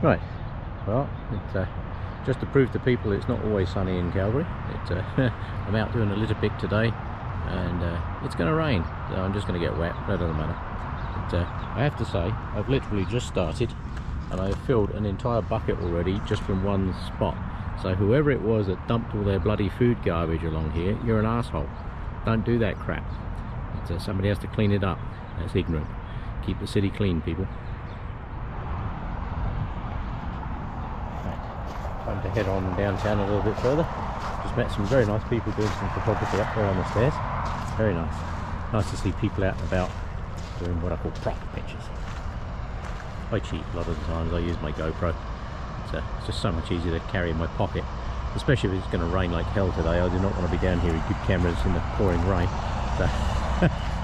Right, well, just to prove to people it's not always sunny in Calgary. I'm out doing a litter pick today, and it's going to rain, so I'm just going to get wet. That doesn't matter. But I have to say, I've literally just started, and I've filled an entire bucket already just from one spot. So whoever it was that dumped all their bloody food garbage along here, you're an asshole. Don't do that crap. Somebody has to clean it up. That's ignorant. Keep the city clean, people. Time to head on downtown a little bit further. Just met some very nice people doing some photography up there on the stairs. Very nice. Nice to see people out and about doing what I call prop pictures. I cheat a lot of the times. I use my GoPro. It's just so much easier to carry in my pocket, especially if it's going to rain like hell today. I do not want to be down here with good cameras in the pouring rain. So,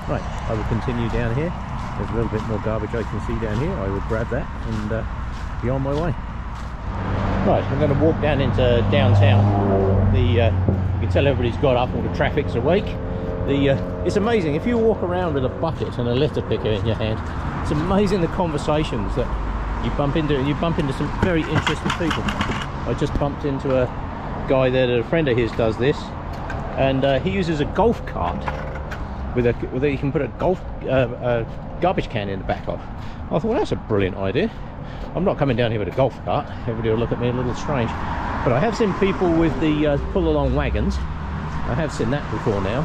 right, I will continue down here. There's a little bit more garbage I can see down here. I will grab that and be on my way. Right, I'm going to walk down into downtown. You can tell everybody's got up, all the traffic's awake. It's amazing, if you walk around with a bucket and a litter picker in your hand, it's amazing the conversations that you bump into, and you bump into some very interesting people. I just bumped into a guy there that a friend of his does this, and he uses a golf cart with a you can put a garbage can in the back of. I thought, well, that's a brilliant idea. I'm not coming down here with a golf cart. Everybody will look at me a little strange. But I have seen people with the pull-along wagons. I have seen that before now.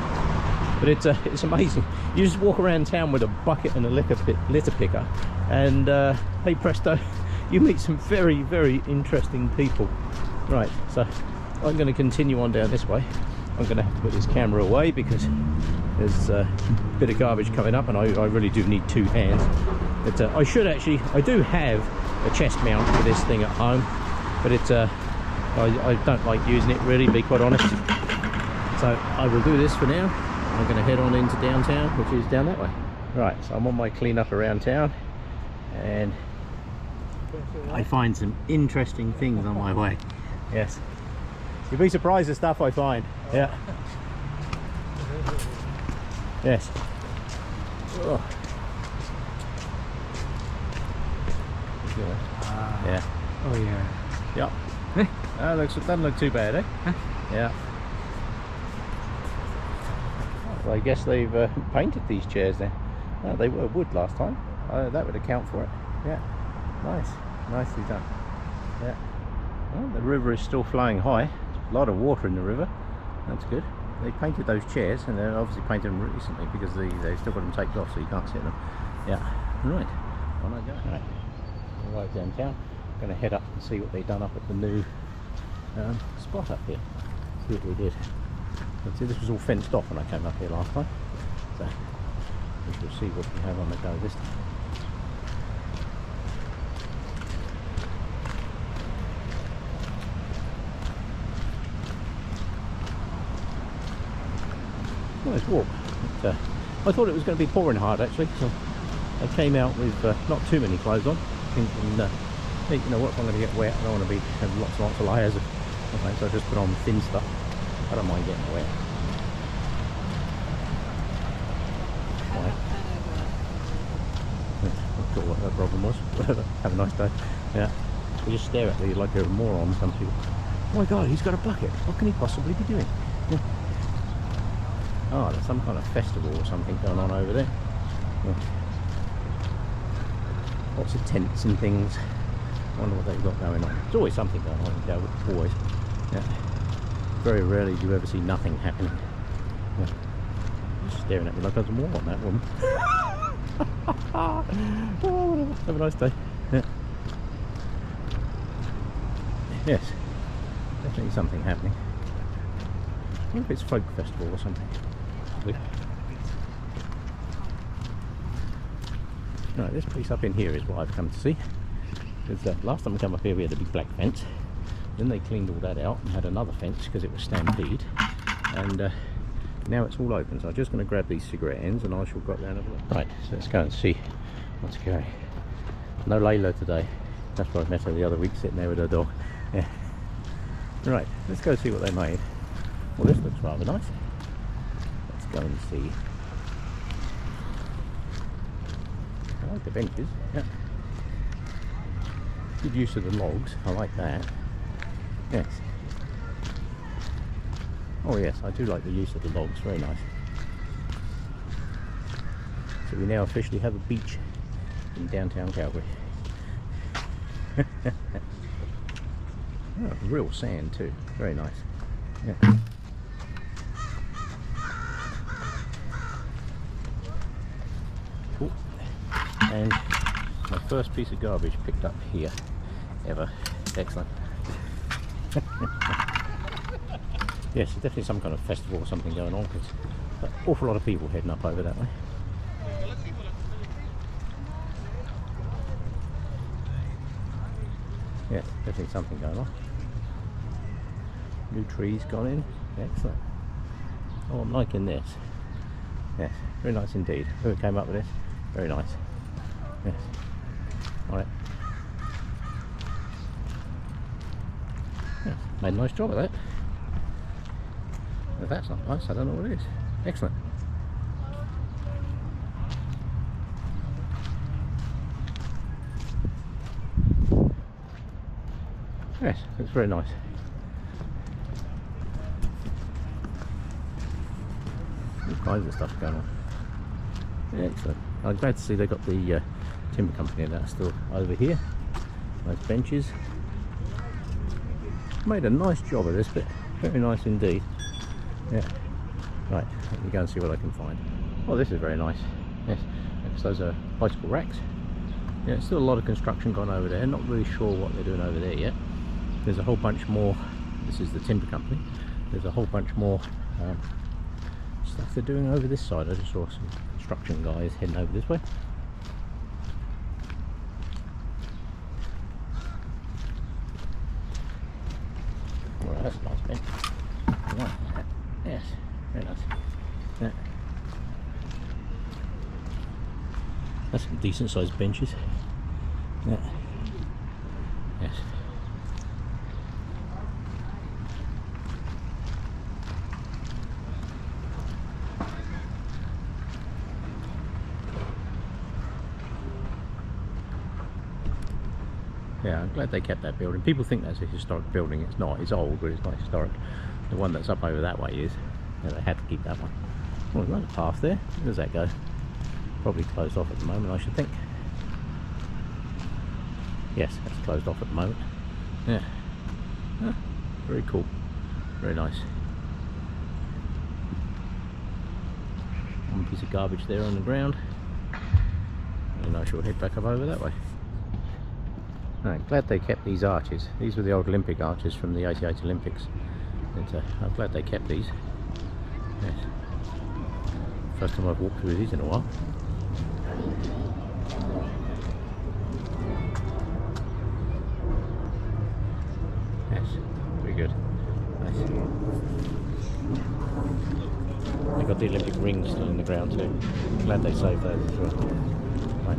But it's amazing. You just walk around town with a bucket and a litter picker, and hey presto, you meet some very, very interesting people. Right, so I'm going to continue on down this way. I'm going to have to put this camera away because there's a bit of garbage coming up, and I really do need two hands. But I do have a chest mount for this thing at home, but I don't like using it really, to be quite honest. So I will do this for now. I'm going to head on into downtown, which is down that way. Right, so I'm on my clean up around town, and I find some interesting things on my way. Yes, you'd be surprised the stuff I find. Yeah. Yes. Oh. Yeah. Oh yeah. Yeah. Doesn't look too bad, eh? Huh? Yeah. Well, I guess they've painted these chairs then. No, they were wood last time. That would account for it. Yeah. Nice. Nicely done. Yeah. Well, the river is still flowing high. There's a lot of water in the river. That's good. They painted those chairs, and they're obviously painted them recently because they've still got them taped off so you can't sit in them. Yeah. Right. On I go. Right. Right downtown. I'm going to head up and see what they've done up at the new spot up here. See what we did. See, this was all fenced off when I came up here last time, so we shall see what we have on the go this time. Nice walk. But, I thought it was going to be pouring hard actually, so I came out with not too many clothes on, thinking, hey, you know what, if I'm going to get wet, I don't want to have lots and lots of layers of things, so I just put on thin stuff. I don't mind getting wet. Right. Not sure what her problem was. Have a nice day. Yeah. You just stare at me like you're a moron, some people. Oh my god, he's got a bucket. What can he possibly be doing? Yeah. Oh, there's some kind of festival or something going on over there. Yeah. Lots of tents and things. I wonder what they've got going on. There's always something going on in Calgary, always. Yeah. Very rarely do you ever see nothing happening. Yeah. Just staring at me like I was a moron, that woman. Oh, whatever. Have a nice day. Yeah. Yes, definitely something happening. I wonder if it's folk festival or something. Right, this piece up in here is what I've come to see. Because last time I came up here we had a big black fence. Then they cleaned all that out and had another fence because it was stampede, and now it's all open. So I'm just going to grab these cigarette ends and I shall go down and have a look. Right, so let's go and see what's going. No Layla today. That's where I met her the other week, sitting there with her dog. Yeah. Right, let's go see what they made. Well, this looks rather nice. Let's go and see. I like the benches. Yeah. Good use of the logs, I like that. Yes. Oh yes, I do like the use of the logs, very nice. So we now officially have a beach in downtown Calgary. Oh, real sand too, very nice. Yeah. Cool. And my first piece of garbage picked up here ever. Excellent. Yes, there's definitely some kind of festival or something going on, because an awful lot of people heading up over that way. Yes, definitely something going on. New trees gone in. Excellent. Oh, I'm liking this. Yes, very nice indeed. Whoever came up with this, very nice. Yes. Alright. Yeah, made a nice job of that. If that's not nice, I don't know what it is. Excellent. Yes, it's very nice. All kinds of stuff going on. Yeah, excellent. I'm glad to see they got the timber company that's still over here. Nice benches. Made a nice job of this bit. Very nice indeed. Yeah. Right, let me go and see what I can find. Oh, this is very nice. Yes, because those are bicycle racks. Yeah, still a lot of construction gone over there. Not really sure what they're doing over there yet. There's a whole bunch more. This is the timber company. There's a whole bunch more stuff they're doing over this side. I just saw some construction guys heading over this way. Alright, that's a nice bench. Right. Yes, very nice. Yeah. That's some decent sized benches. Yeah. Yes. Yeah, I'm glad they kept that building. People think that's a historic building. It's not. It's old, but it's not historic. The one that's up over that way is. Yeah, they had to keep that one. Well, there's another path there. Where does that go? Probably closed off at the moment, I should think. Yes, that's closed off at the moment. Yeah. Ah, very cool. Very nice. One piece of garbage there on the ground. And I shall head back up over that way. Right, glad they kept these arches. These were the old Olympic arches from the '88 Olympics. And, I'm glad they kept these. Yes. First time I've walked through these in a while. Yes, very good. Nice. They've got the Olympic ring still in the ground too. Glad they saved those as well. Right.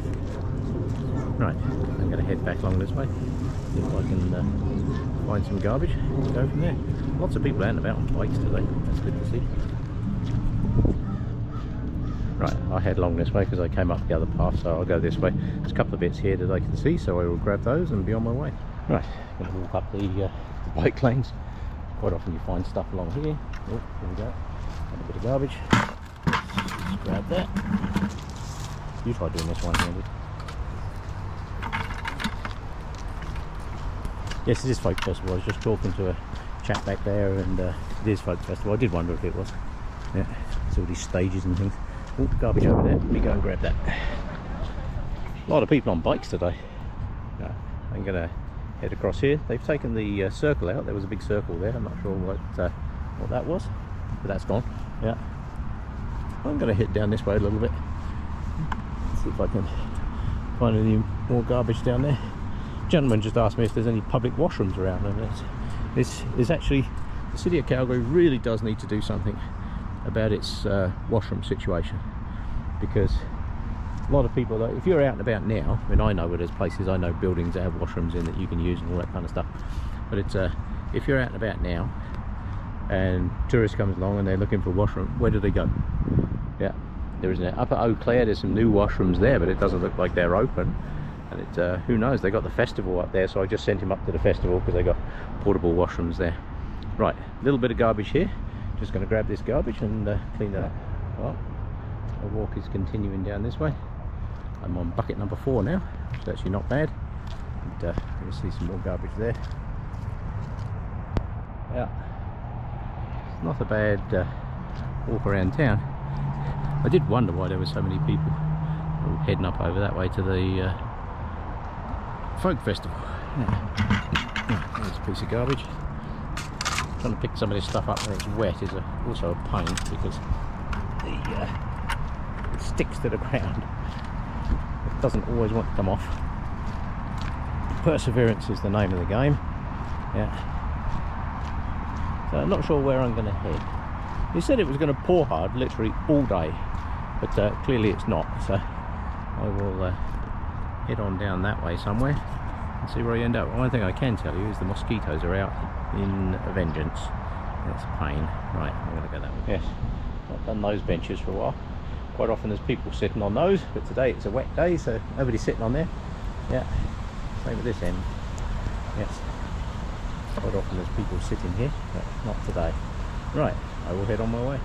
Right, I'm going to head back along this way. See if I can find some garbage and go from there. Lots of people out and about on bikes today. That's good to see. Right, I head along this way because I came up the other path, so I'll go this way. There's a couple of bits here that I can see, so I will grab those and be on my way. Right, I'm going to walk up the bike lanes. Quite often you find stuff along here. Oh, here we go. A bit of garbage. Just grab that. You try doing this one-handed. Yes, it is Folk Festival. I was just talking to a chap back there, and it is Folk Festival. I did wonder if it was. Yeah, it's all these stages and things. Oh, garbage over there. Let me go and grab that. A lot of people on bikes today. I'm going to head across here. They've taken the circle out. There was a big circle there. I'm not sure what that was, but that's gone. Yeah. I'm going to head down this way a little bit. See if I can find any more garbage down there. Gentleman just asked me if there's any public washrooms around, and it's actually, the city of Calgary really does need to do something about its washroom situation, because a lot of people, if you're out and about now, I mean, I know where there's places, I know buildings that have washrooms in that you can use and all that kind of stuff, but it's if you're out and about now and tourist comes along and they're looking for a washroom, where do they go? Yeah, there isn't it. Up at Eau Claire there's some new washrooms there, but it doesn't look like they're open. And it, who knows, they got the festival up there, so I just sent him up to the festival because they got portable washrooms there. Right, a little bit of garbage here. Just going to grab this garbage and clean that up. Well, the walk is continuing down this way. I'm on bucket number 4 now, which is actually not bad. And you'll see some more garbage there. Yeah, it's not a bad walk around town. I did wonder why there were so many people all heading up over that way to the folk festival. Yeah. There's a piece of garbage. Trying to pick some of this stuff up where it's wet is also a pain because it sticks to the ground. It doesn't always want to come off. Perseverance is the name of the game. Yeah. So I'm not sure where I'm going to head. He said it was going to pour hard literally all day, but clearly it's not. So I will head on down that way somewhere and see where I end up. One thing I can tell you is the mosquitoes are out in a vengeance. That's a pain. Right, I'm going to go that way. Yes, I've done those benches for a while. Quite often there's people sitting on those, but today it's a wet day, so nobody's sitting on there. Yeah, same at this end. Yes, quite often there's people sitting here, but not today. Right, I will head on my way.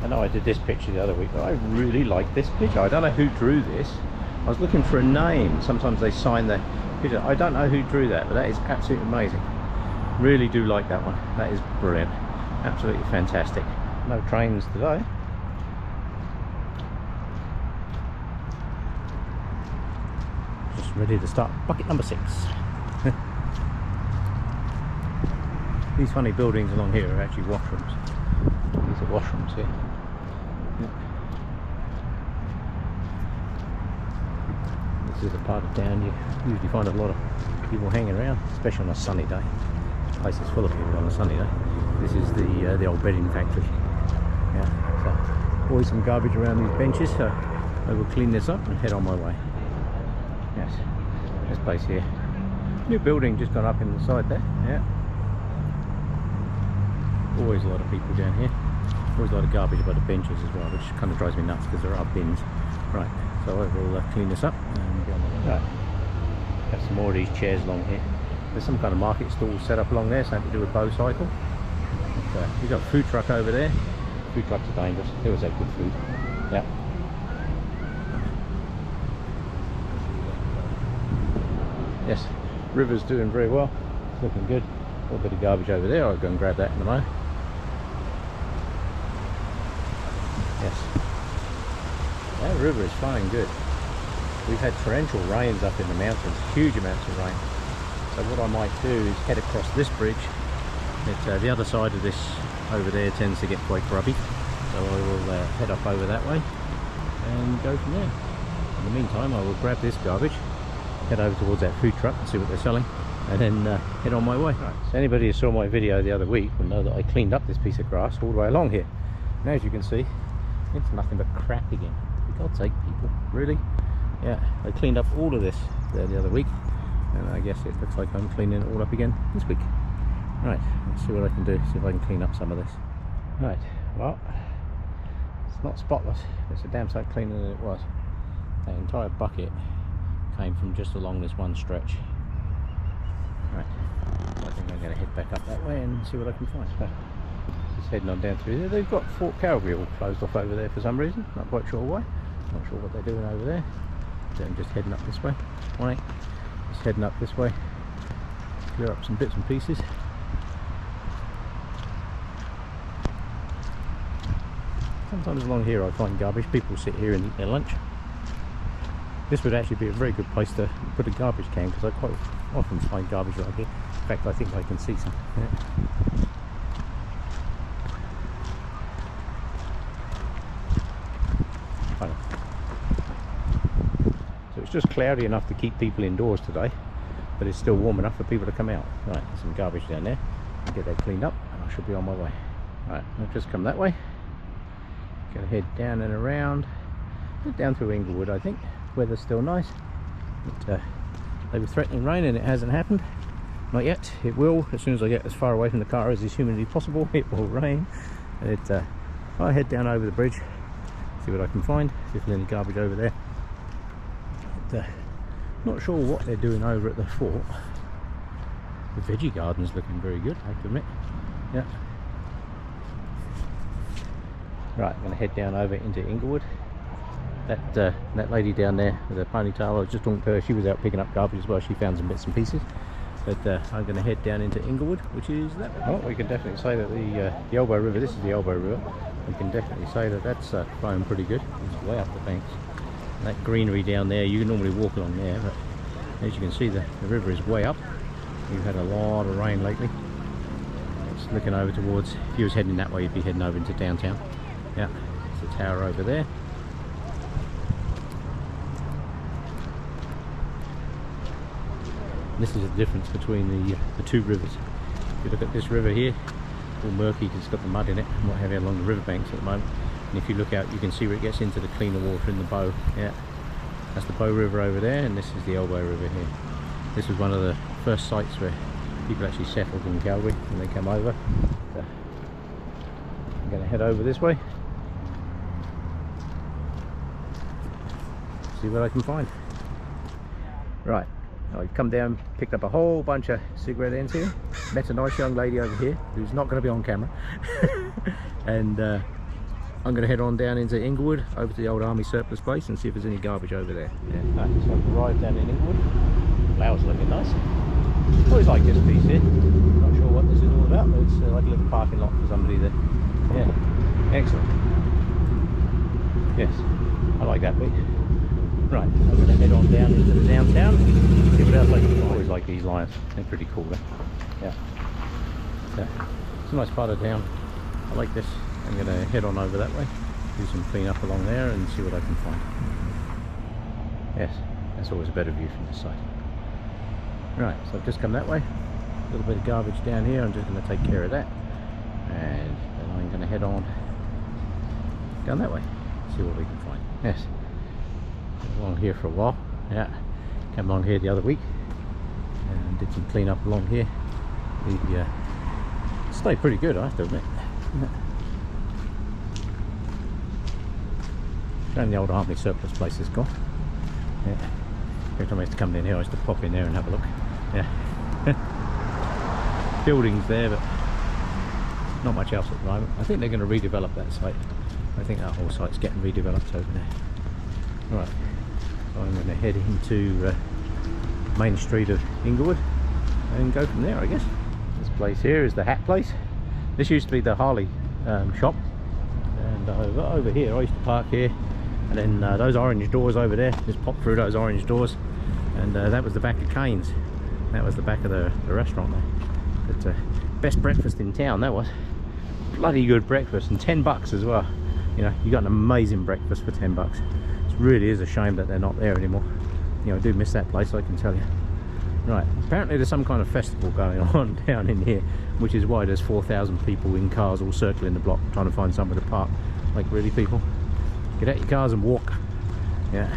I know I did this picture the other week, but I really like this picture. I don't know who drew this. I was looking for a name. Sometimes they sign the picture. I don't know who drew that, but that is absolutely amazing. Really do like that one. That is brilliant. Absolutely fantastic. No trains today. Just ready to start bucket number 6. These funny buildings along here are actually washrooms. These are washrooms here. This is a part of town you usually find a lot of people hanging around, especially on a sunny day. This place is full of people on a sunny day. This is the old bedding factory. Yeah, so always some garbage around these benches, so I will clean this up and head on my way. Yes, this place here. New building just gone up in the side there. Yeah. Always a lot of people down here. Always a lot of garbage by the benches as well, which kind of drives me nuts because there are bins. Right, so I will clean this up and go on my way. Right. Have some more of these chairs along here. There's some kind of market stall set up along there, something to do with Bow Cycle. We've got a food truck over there. Food trucks are dangerous. They always have good food. Yeah. Yes, river's doing very well. It's looking good. A little bit of garbage over there. I'll go and grab that in a moment. Yes. That river is flowing good. We've had torrential rains up in the mountains, huge amounts of rain. So what I might do is head across this bridge. The other side of this over there tends to get quite grubby. So I will head up over that way and go from there. In the meantime, I will grab this garbage, head over towards that food truck and see what they're selling, and then head on my way. Right. So anybody who saw my video the other week will know that I cleaned up this piece of grass all the way along here. Now as you can see, it's nothing but crap again. For God's sake, people, really? Yeah, I cleaned up all of this the other week, and I guess it looks like I'm cleaning it all up again this week. Right, let's see what I can do, see if I can clean up some of this. Right, well, it's not spotless, it's a damn sight cleaner than it was. That entire bucket came from just along this one stretch. Right, I think I'm going to head back up that way and see what I can find. So, just heading on down through there. They've got Fort Calgary all closed off over there for some reason, not quite sure why. Not sure what they're doing over there. So I'm just heading up this way. Morning. Just heading up this way. Clear up some bits and pieces. Sometimes along here I find garbage. People sit here and eat their lunch. This would actually be a very good place to put a garbage can because I quite often find garbage right here. In fact, I think I can see some. Yeah. So it's just cloudy enough to keep people indoors today, but it's still warm enough for people to come out. Right, there's some garbage down there. I'll get that cleaned up and I should be on my way. Right, I'll just come that way. Gonna head down and around. Head down through Inglewood, I think. Weather's still nice. But, they were threatening rain and it hasn't happened. Not yet. It will. As soon as I get as far away from the car as is humanly possible, it will rain. And I'll head down over the bridge, see what I can find, see if there's any garbage over there. Not sure what they're doing over at the fort. The veggie garden's looking very good, I have to admit. Yeah. Right, I'm going to head down over into Inglewood. That lady down there with her ponytail, I was just talking to her, she was out picking up garbage as well, she found some bits and pieces. But I'm going to head down into Inglewood, which is that way. Well, we can definitely say that the Elbow River, this is the Elbow River, we can definitely say that that's flowing pretty good. It's way up the banks. And that greenery down there, you can normally walk along there, but as you can see the river is way up. We've had a lot of rain lately. It's looking over towards, if you was heading that way, you'd be heading over into downtown. Yeah, there's a tower over there. This is the difference between the two rivers. If you look at this river here, all murky because it's got the mud in it and what have you along the riverbanks at the moment. And if you look out, you can see where it gets into the cleaner water in the Bow. Yeah, that's the Bow River over there, and this is the Elbow River here. This was one of the first sites where people actually settled in Calgary when they came over. So I'm going to head over this way, see what I can find. Right. I've come down, picked up a whole bunch of cigarette ends here, met a nice young lady over here who's not going to be on camera, and I'm going to head on down into Inglewood, over to the old army surplus place and see if there's any garbage over there. Yeah. So I've arrived down in Inglewood, flowers are looking nice. Always like this piece here, not sure what this is all about, but it's like a little parking lot for somebody there. Yeah, excellent. Yes, I like that bit. Right, I'm going to head on down into the downtown, see what else I can find. I always like these lions, they're pretty cool. Yeah, so it's a nice part of town. I like this. I'm going to head on over that way, do some clean up along there and see what I can find. Yes, that's always a better view from this side. Right, so I've just come that way, a little bit of garbage down here, I'm just going to take care of that, and then I'm going to head on down that way, see what we can find. Yes. Along here for a while. Yeah, came along here the other week and did some clean up along here. The stayed pretty good, I have to admit. Showing the old army surplus place is gone. Yeah, every time I used to come down here I used to pop in there and have a look. Yeah, buildings there, but not much else at the moment. I think they're going to redevelop that site. I think that whole site's getting redeveloped over there. Right, so I'm going to head into Main Street of Inglewood and go from there, I guess. This place here is the hat place. This used to be the Harley shop, and over here I used to park here, and then those orange doors over there, just pop through those orange doors, and that was the back of Cane's. That was the back of the restaurant there. But best breakfast in town, that was. Bloody good breakfast, and $10 as well. You know, you got an amazing breakfast for $10. It really is a shame that they're not there anymore. You know, I do miss that place, I can tell you. Right, apparently there's some kind of festival going on down in here, which is why there's 4,000 people in cars all circling the block trying to find somewhere to park. Like, really, people? Get out your cars and walk. Yeah,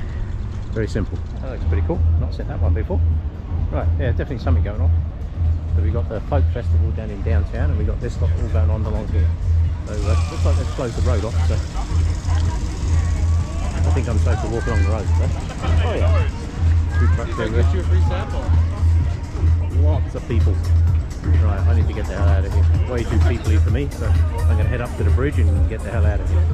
very simple. That looks pretty cool. Not seen that one before. Right, yeah, definitely something going on. So we got the folk festival down in downtown, and we got this lot all going on along here. So looks like they've closed the road off. So I think I'm supposed to walk along the road. So. Oh yeah. Two trucks over there. Get you a free sample. Lots of people. Right, I need to get the hell out of here. Way too peoply for me, so I'm going to head up to the bridge and get the hell out of here.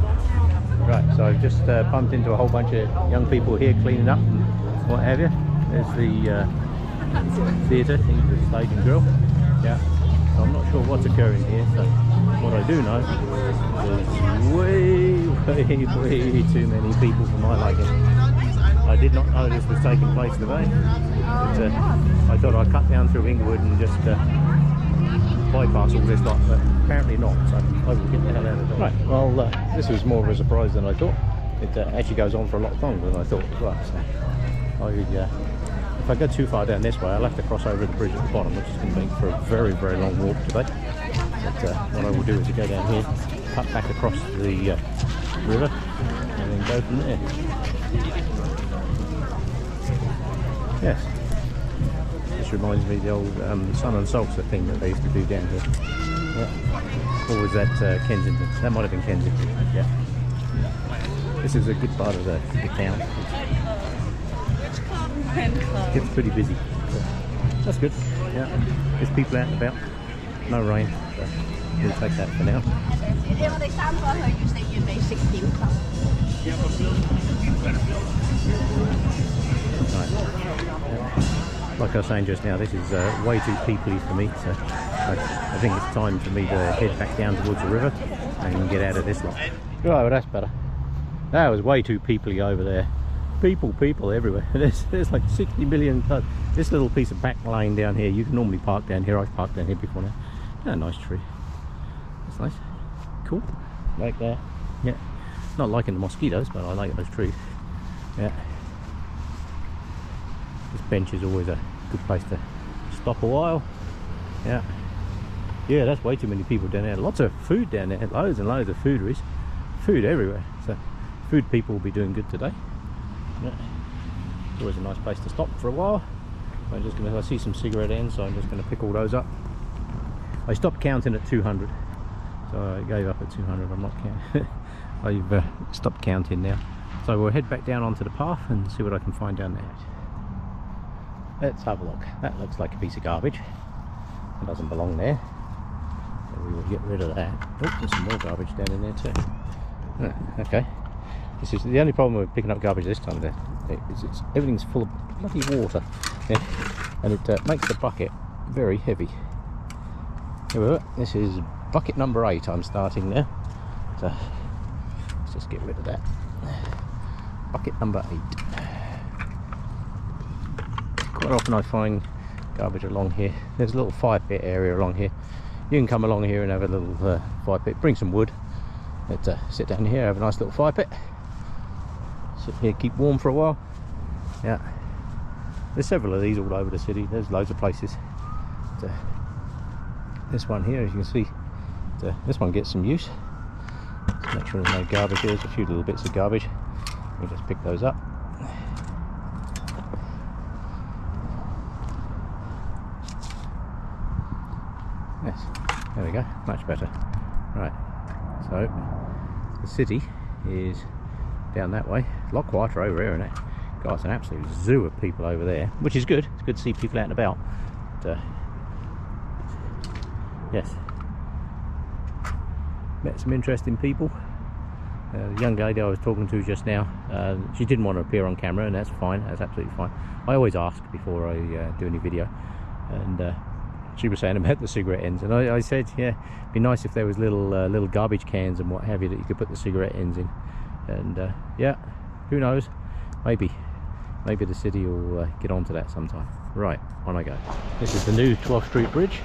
Right, so I've just bumped into a whole bunch of young people here cleaning up and what have you. There's the theatre, the Stage and Grill. Yeah, so I'm not sure what's occurring here, so what I do know is way too many people for my liking. I did not know this was taking place today, but I thought I'd cut down through Inglewood and just bypass all this lot, but apparently not, so I will get the hell out of there. Right, well this was more of a surprise than I thought. It actually goes on for a lot longer than I thought as well, so if I go too far down this way I'll have to cross over the bridge at the bottom, which is going to make for a very, very long walk today. But what I will do is to go down here, cut back across the river and then go from there. Yes, this reminds me of the old sun and salsa thing that they used to do down here. Yeah. Or was that Kensington? That might have been Kensington, yeah. This is a good part of the town. It's pretty busy. So that's good. Yeah, there's people out and about. No rain, so we'll take that for now. Right. Like I was saying just now, this is way too peoply for me, so I think it's time for me to head back down towards the river and get out of this lot. Right, well that's better. That was way too peoply over there. People everywhere. There's like 60 million cars. This little piece of back lane down here, you can normally park down here. I've parked down here before now. Yeah, nice tree. That's nice. Cool. Like that. Yeah. Not liking the mosquitoes, but I like those trees. Yeah. This bench is always a good place to stop a while. Yeah. Yeah, that's way too many people down there. Lots of food down there. Loads and loads of food. Food everywhere. So food people will be doing good today. Yeah. It's always a nice place to stop for a while. I'm just gonna, I see some cigarette ends, so I'm just going to pick all those up. I stopped counting at 200, so I gave up at 200. I'm not counting. I've stopped counting now. So we'll head back down onto the path and see what I can find down there. Let's have a look. That looks like a piece of garbage. It doesn't belong there. So we will get rid of that. Oh, there's some more garbage down in there too. Okay. This is the only problem with picking up garbage this time. Everything's full of bloody water, yeah? And it makes the bucket very heavy. Here we go. This is bucket number 8. I'm starting now. So let's just get rid of that. Bucket number 8. Quite often I find garbage along here. There's a little fire pit area along here. You can come along here and have a little fire pit. Bring some wood. Let's sit down here, have a nice little fire pit. Sit here, keep warm for a while. Yeah, there's several of these all over the city. There's loads of places. This one here, as you can see, this one gets some use. Let's make sure there's no garbage here. There's a few little bits of garbage. We just pick those up. Yes, there we go. Much better. Right. So the city is down that way. A lot quieter over here, isn't it? God, it's an absolute zoo of people over there, which is good. It's good to see people out and about. But, yes, met some interesting people. The young lady I was talking to just now, she didn't want to appear on camera, and that's fine. That's absolutely fine. I always ask before I do any video, and she was saying about the cigarette ends, and I said, yeah, it'd be nice if there was little garbage cans and what have you that you could put the cigarette ends in. And yeah, who knows, maybe the city will get onto that sometime. Right, on I go. This is the new 12th Street Bridge.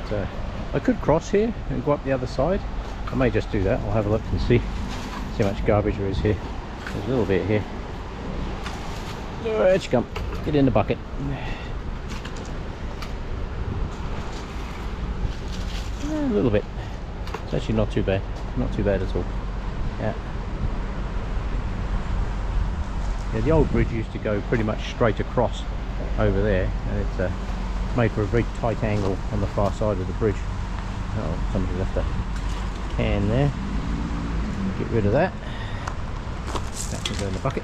But, I could cross here and go up the other side. I may just do that. I'll have a look and see how much garbage there is here. There's a little bit here. Where'd you come? Get in the bucket. A little bit. It's actually not too bad. Not too bad at all. Yeah. Yeah, the old bridge used to go pretty much straight across over there, and it's made for a very tight angle on the far side of the bridge. Oh, somebody left a can there. Get rid of that. That can go in the bucket.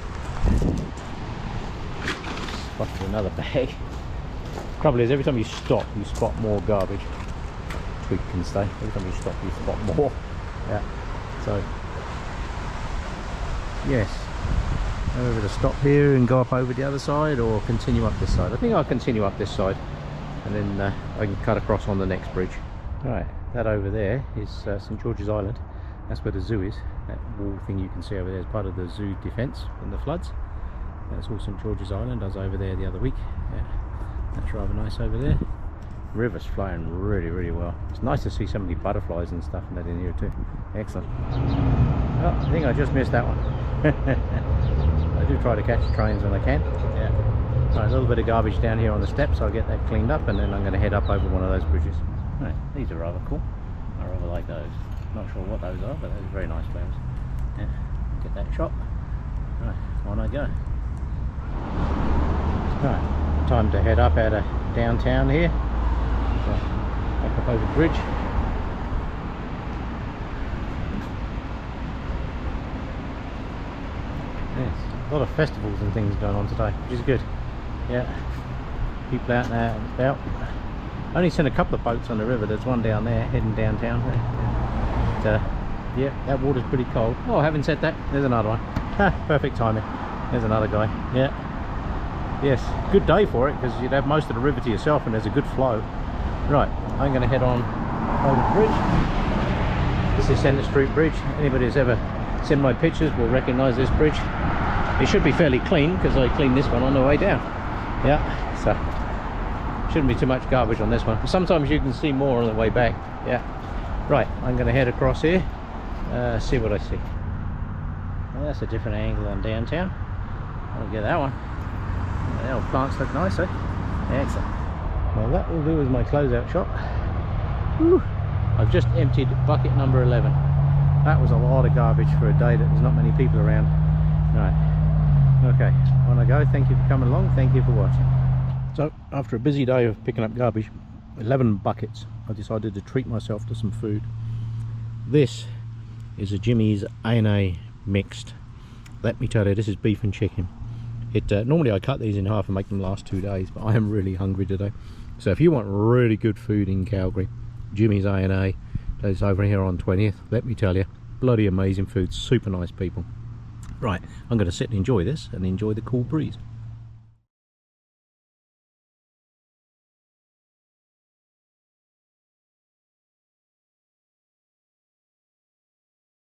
Spotted another bag. Trouble is, every time you stop, you spot more garbage. Twig can stay. Every time you stop, you spot more. Yeah. So, yes. Over to stop here and go up over the other side, or continue up this side. I think I'll continue up this side, and then I can cut across on the next bridge. Right, that over there is St George's Island. That's where the zoo is. That wall thing you can see over there is part of the zoo defence from the floods. That's all St George's Island. I was over there the other week. Yeah, that's rather nice over there. River's flowing really well. It's nice to see so many butterflies and stuff and that in here too. Excellent. Oh, I think I just missed that one. I do try to catch trains when I can. Yeah. Right, a little bit of garbage down here on the steps. I'll get that cleaned up, and then I'm going to head up over one of those bridges. Right, these are rather cool. I rather like those. Not sure what those are, but those are very nice flowers. Yeah, get that shot. Right, on I go. Right, time to head up out of downtown here. So, back up over the bridge. Yes. A lot of festivals and things going on today, which is good. Yeah, people out there and about. I only seen a couple of boats on the river. There's one down there heading downtown. But, yeah, that water's pretty cold. Oh, having said that, there's another one. Ha, perfect timing. There's another guy. Yeah. Yes, good day for it, because you'd have most of the river to yourself and there's a good flow. Right, I'm going to head on over the bridge. This is Centre Street Bridge. Anybody who's ever seen my pictures will recognise this bridge. It should be fairly clean because I cleaned this one on the way down. Yeah, so shouldn't be too much garbage on this one. Sometimes you can see more on the way back. Yeah. Right, I'm going to head across here, see what I see. Well, that's a different angle on downtown. I'll get that one. The old plants look nice, eh? Excellent. Well, that will do as my closeout shot. Whew. I've just emptied bucket number 11. That was a lot of garbage for a day that there's not many people around. Right. Okay, on I go. Thank you for coming along. Thank you for watching. So, after a busy day of picking up garbage, 11 buckets, I decided to treat myself to some food. This is a Jimmy's A&A mixed. Let me tell you, this is beef and chicken. Normally I cut these in half and make them last 2 days, but I am really hungry today. So if you want really good food in Calgary, Jimmy's A&A, that's over here on 20th. Let me tell you, bloody amazing food, super nice people. Right, I'm going to sit and enjoy this and enjoy the cool breeze.